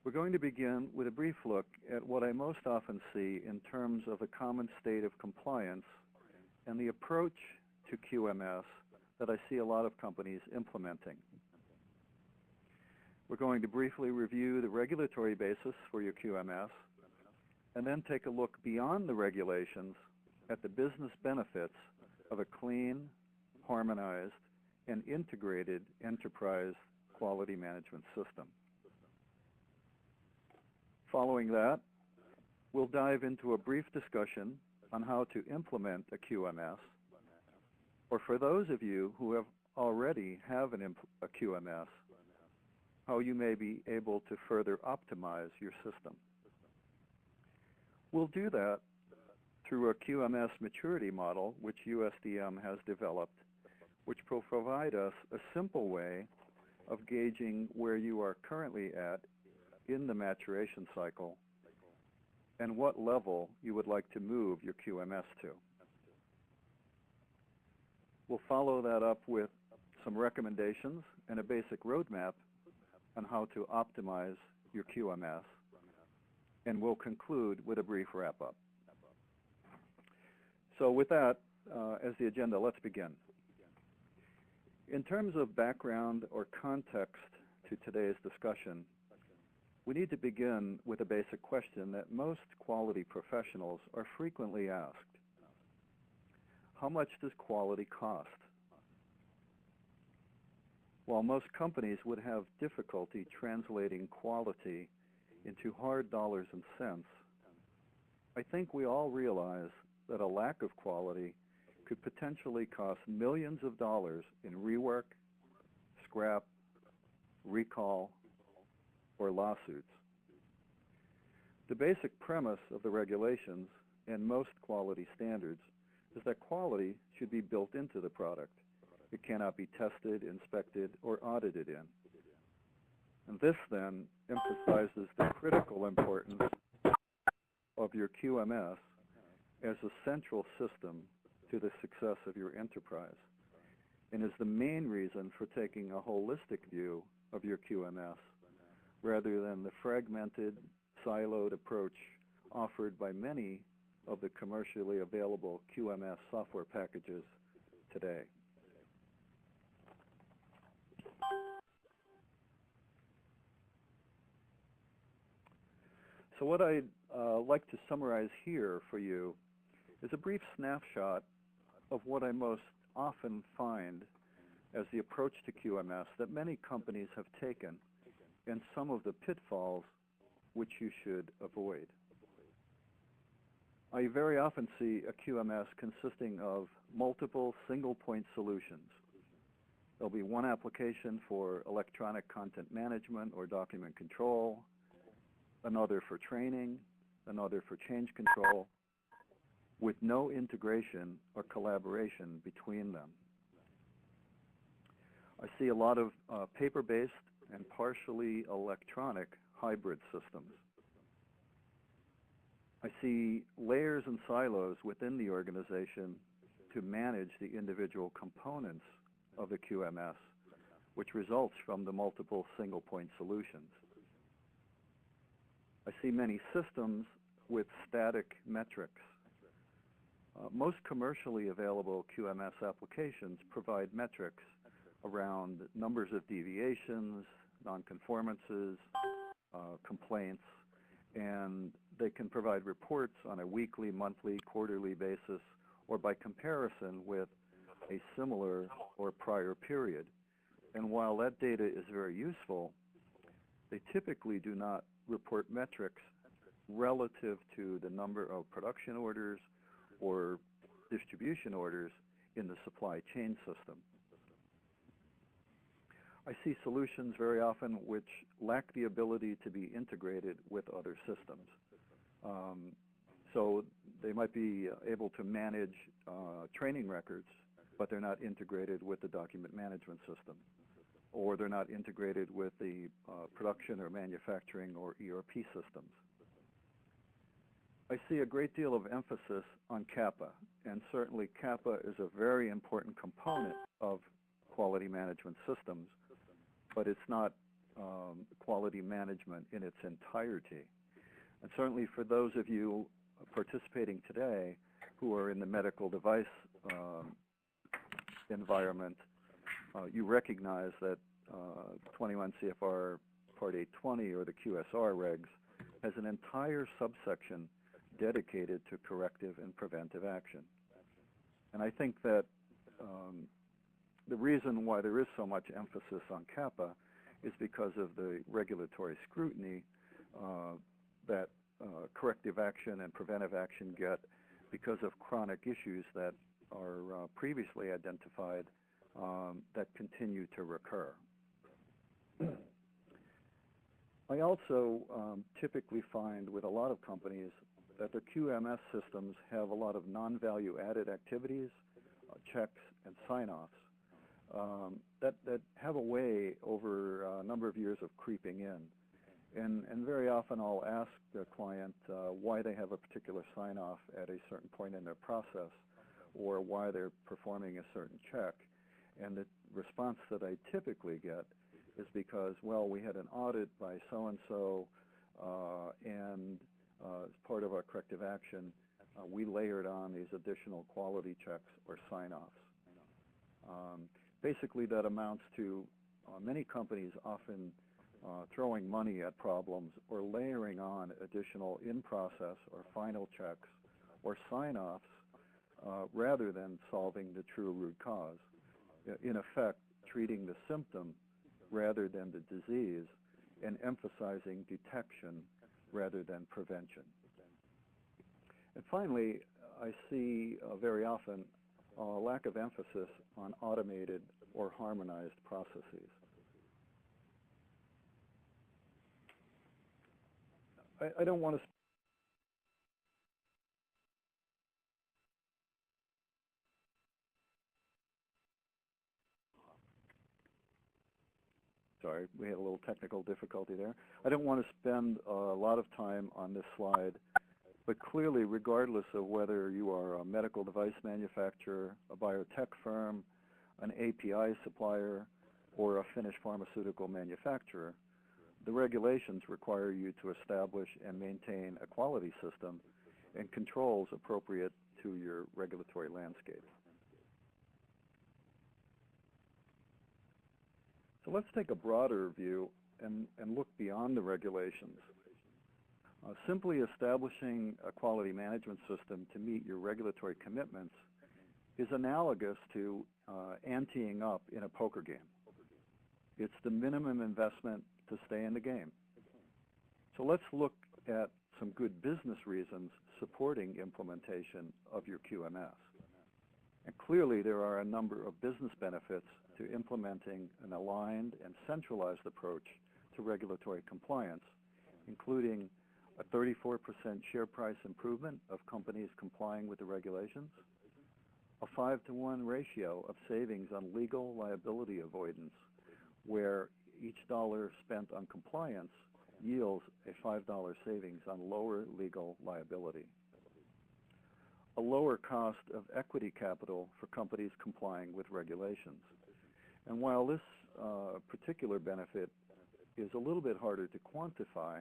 We're going to begin with a brief look at what I most often see in terms of a common state of compliance and the approach to QMS that I see a lot of companies implementing. We're going to briefly review the regulatory basis for your QMS and then take a look beyond the regulations at the business benefits of a clean, harmonized, and integrated enterprise quality management system. Following that, we'll dive into a brief discussion on how to implement a QMS, or for those of you who have already have a QMS, how you may be able to further optimize your system. We'll do that through a QMS maturity model, which USDM has developed, which will provide us a simple way of gauging where you are currently at in the maturation cycle and what level you would like to move your QMS to. We'll follow that up with some recommendations and a basic roadmap on how to optimize your QMS, and we'll conclude with a brief wrap-up. So with that as the agenda, let's begin. In terms of background or context to today's discussion, we need to begin with a basic question that most quality professionals are frequently asked. How much does quality cost? While most companies would have difficulty translating quality into hard dollars and cents, I think we all realize that a lack of quality could potentially cost millions of dollars in rework, scrap, recall, or lawsuits. The basic premise of the regulations and most quality standards is that quality should be built into the product. It cannot be tested, inspected, or audited in. And this then emphasizes the critical importance of your QMS as a central system to the success of your enterprise, and is the main reason for taking a holistic view of your QMS rather than the fragmented, siloed approach offered by many of the commercially available QMS software packages today. So what I'd like to summarize here for you is a brief snapshot of what I most often find as the approach to QMS that many companies have taken and some of the pitfalls which you should avoid. I very often see a QMS consisting of multiple single-point solutions. There'll be one application for electronic content management or document control, another for training, another for change control, with no integration or collaboration between them. I see a lot of paper-based and partially electronic hybrid systems. I see layers and silos within the organization to manage the individual components of the QMS, which results from the multiple single-point solutions. I see many systems with static metrics. Most commercially available QMS applications provide metrics around numbers of deviations, nonconformances, complaints, and they can provide reports on a weekly, monthly, quarterly basis, or by comparison with a similar or prior period. And while that data is very useful, they typically do not report metrics relative to the number of production orders or distribution orders in the supply chain system. I see solutions very often which lack the ability to be integrated with other systems. So they might be able to manage training records, but they're not integrated with the document management system, or they're not integrated with the production or manufacturing or ERP systems. I see a great deal of emphasis on CAPA, and certainly CAPA is a very important component of quality management systems, but it's not quality management in its entirety. And certainly for those of you participating today who are in the medical device environment, you recognize that 21 CFR Part 820, or the QSR regs, has an entire subsection dedicated to corrective and preventive action. And I think that the reason why there is so much emphasis on CAPA is because of the regulatory scrutiny that corrective action and preventive action get because of chronic issues that are previously identified that continue to recur. I also typically find with a lot of companies that their QMS systems have a lot of non-value added activities, checks, and sign-offs that have a way over a number of years of creeping in. And very often I'll ask the client why they have a particular sign-off at a certain point in their process, or why they're performing a certain check. And the response that I typically get is because, well, we had an audit by so-and-so, and as part of our corrective action, we layered on these additional quality checks or sign-offs. Basically, that amounts to many companies often throwing money at problems or layering on additional in-process or final checks or sign-offs rather than solving the true root cause. In effect, treating the symptom rather than the disease, and emphasizing detection rather than prevention. And finally, I see very often a lack of emphasis on automated or harmonized processes. I don't want to Sorry, we had a little technical difficulty there. I don't want to spend a lot of time on this slide, but clearly, regardless of whether you are a medical device manufacturer, a biotech firm, an API supplier, or a finished pharmaceutical manufacturer, the regulations require you to establish and maintain a quality system and controls appropriate to your regulatory landscape. So let's take a broader view and look beyond the regulations. Simply establishing a quality management system to meet your regulatory commitments is analogous to anteing up in a poker game. It's the minimum investment to stay in the game. So let's look at some good business reasons supporting implementation of your QMS. And clearly, there are a number of business benefits to implementing an aligned and centralized approach to regulatory compliance, including a 34% share price improvement of companies complying with the regulations, a 5-to-1 ratio of savings on legal liability avoidance, where each dollar spent on compliance yields a $5 savings on lower legal liability, a lower cost of equity capital for companies complying with regulations. And while this particular benefit is a little bit harder to quantify,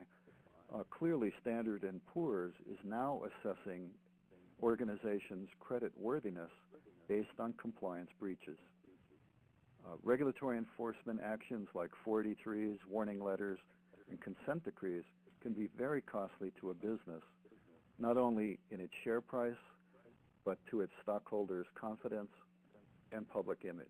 clearly Standard & Poor's is now assessing organizations' credit worthiness based on compliance breaches. Regulatory enforcement actions like 483s, warning letters, and consent decrees can be very costly to a business, not only in its share price, but to its stockholders' confidence and public image.